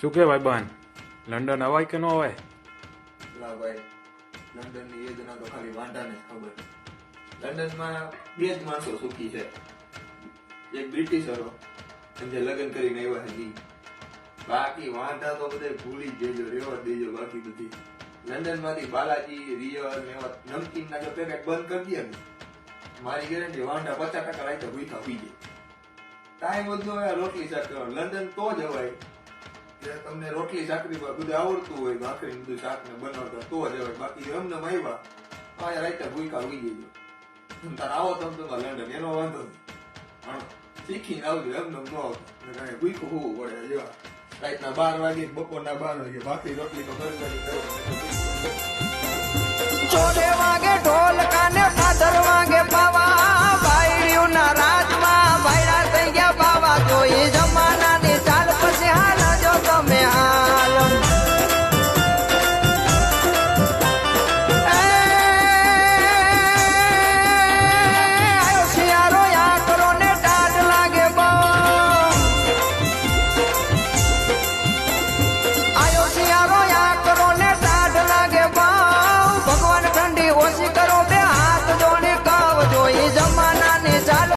શું કે ભાઈ બન લંડન અવાય કે ન અવાય? ના ભાઈ, લંડનની યોજના તો ખાલી વાંઢાને જ ખબર. લંડનમાં બે જ માણસો સુખી છે, એક બ્રિટિશરો જે લગ્ન કરીને આવ્યા છે ઈ. બાકી વાંઢા તો બધા ભૂલી જ દેજો, રેવા જ દેજો. બાકી બધી લંડનમાંથી બાલાજી, રિયલ ને એવા નમકીનના જો પેકેટ બંધ કરી દે ને, મારી ગેરંટી વાંઢા 50% રાઈતે ભૂખ્યા હોઈ જાય. ટાઈમ વધુ હોય રોટલી શાક કરવાનું. લંડન તો જવાય કે તમને રોટલી શાકરી બધું આવડતું હોય, ભાખરી બધું શાક ને બનાવતા તો જવાય. બાકી એમને આવ્યા આ રાઈતે ભૂખ્યા હોઈ જજો. તાર આવો તમે તો લંડન એનો વાંધો નહીં, શીખીને આવજો. એમને ન આવતું ભૂખું હોવું પડે. જેવા રાતના 12 વાગે, બપોરના 12 વાગે ભાખરી રોટલી તો કરી ચોડે વાગે ઢોલ કાને પાદર વાગે પાવા